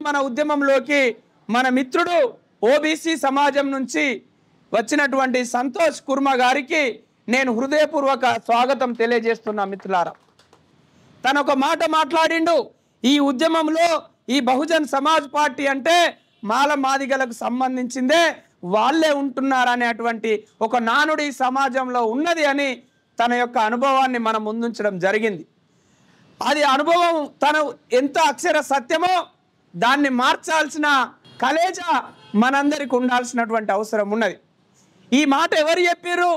మన ఉద్యమంలోకి మన మిత్రుడు ఓబీసీ సమాజం నుంచి వచ్చినటువంటి సంతోష్ కుర్మ గారికి నేను హృదయపూర్వక స్వాగతం తెలియజేస్తున్నా. మిత్రులారా, తన ఒక మాట మాట్లాడిండు. ఈ ఉద్యమంలో ఈ బహుజన్ సమాజ్ పార్టీ అంటే మాల మాదిగలకు సంబంధించిందే, వాళ్ళే ఉంటున్నారనేటువంటి ఒక నానుడి సమాజంలో ఉన్నది అని తన యొక్క అనుభవాన్ని మనం ముందుంచడం జరిగింది. అది అనుభవం తను ఎంత అక్షర సత్యమో దాన్ని మార్చాల్సిన కలేజ మనందరికి ఉండాల్సినటువంటి అవసరం ఉన్నది. ఈ మాట ఎవరు చెప్పారు?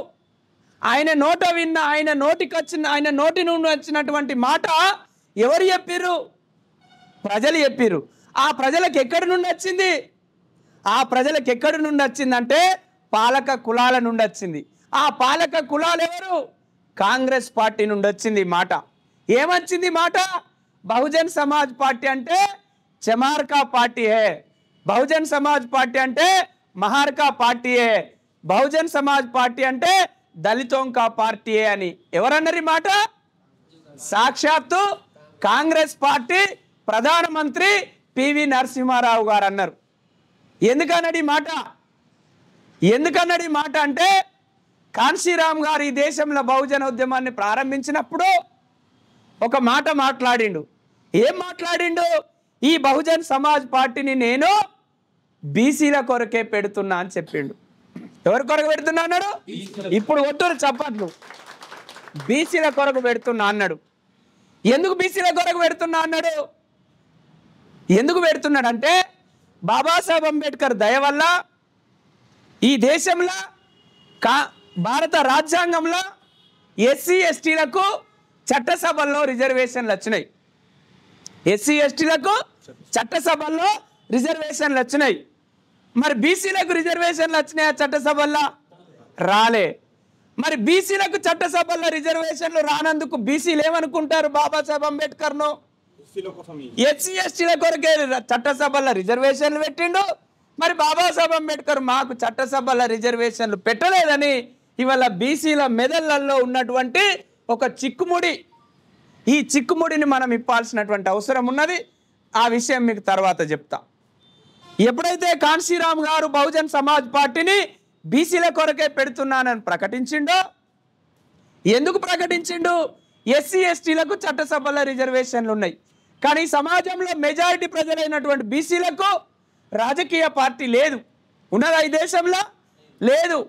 ఆయన నోట విన్న, ఆయన నోటి నుండి వచ్చినటువంటి మాట ఎవరు చెప్పారు? ప్రజలు చెప్పారు. ఆ ప్రజలకు ఎక్కడి నుండి వచ్చింది? ఆ ప్రజలకు ఎక్కడి నుండి వచ్చిందంటే పాలక కులాల నుండి వచ్చింది. ఆ పాలక కులాలు ఎవరు? కాంగ్రెస్ పార్టీ నుండి వచ్చింది ఈ మాట. ఏమొచ్చింది మాట? బహుజన్ సమాజ్ పార్టీ అంటే చమార్కా పార్టీ హే, బహుజన్ సమాజ్ పార్టీ అంటే మహార్కా పార్టీ హే, బహుజన్ సమాజ్ పార్టీ అంటే దళితోంకా పార్టీ అని ఎవరన్నారు ఈ మాట? సాక్షాత్తు కాంగ్రెస్ పార్టీ ప్రధానమంత్రి పివి నరసింహారావు గారు అన్నారు. ఎందుకన్నాడు ఈ మాట? ఎందుకన్నాడు ఈ మాట అంటే కాన్షీరామ్ గారు ఈ దేశంలో బహుజన ఉద్యమాన్ని ప్రారంభించినప్పుడు ఒక మాట మాట్లాడిండు. ఏం మాట్లాడిండు? ఈ బహుజన్ సమాజ్ పార్టీని నేను బీసీల కొరకే పెడుతున్నా అని చెప్పిండు. ఎవరి కొరకు పెడుతున్నా అన్నాడు? ఇప్పుడు ఒట్టూరు చప్పట్లు. బీసీల కొరకు పెడుతున్నా అన్నాడు. ఎందుకు బీసీల కొరకు పెడుతున్నా అన్నాడు? ఎందుకు పెడుతున్నాడు అంటే బాబాసాహెబ్ అంబేద్కర్ దయ వల్ల ఈ దేశంలో భారత రాజ్యాంగంలో ఎస్సీ ఎస్టీలకు చట్టసభల్లో రిజర్వేషన్లు వచ్చినాయి. ఎస్సీ ఎస్టీలకు చట్టసభల్లో రిజర్వేషన్లు వచ్చినాయి. మరి బీసీలకు రిజర్వేషన్లు వచ్చినాయి చట్టసభల్లో? రాలే. మరి బీసీలకు చట్టసభల్లో రిజర్వేషన్లు రానందుకు బీసీలు ఏమనుకుంటారు? బాబాసాహెబ్ అంబేద్కర్ను ఎస్సీ ఎస్టీల కొరకే చట్టసభల్లో రిజర్వేషన్లు పెట్టిండు. మరి బాబాసాహెబ్ అంబేద్కర్ మాకు చట్టసభల రిజర్వేషన్లు పెట్టలేదని ఇవాళ బీసీల మెదళ్లలో ఉన్నటువంటి ఒక చిక్కుముడి, ఈ చిక్కుముడిని మనం ఇప్పాల్సినటువంటి అవసరం ఉన్నది. ఆ విషయం మీకు తర్వాత చెప్తా. ఎప్పుడైతే కాన్షీరామ్ గారు బహుజన్ సమాజ్ పార్టీని బీసీల కొరకే పెడుతున్నానని ప్రకటించిండో, ఎందుకు ప్రకటించిండు? ఎస్సీ ఎస్టీలకు చట్టసభల రిజర్వేషన్లు ఉన్నాయి, కానీ సమాజంలో మెజారిటీ ప్రజలైనటువంటి బీసీలకు రాజకీయ పార్టీ లేదు. ఉన్నదా ఈ దేశంలో? లేదు.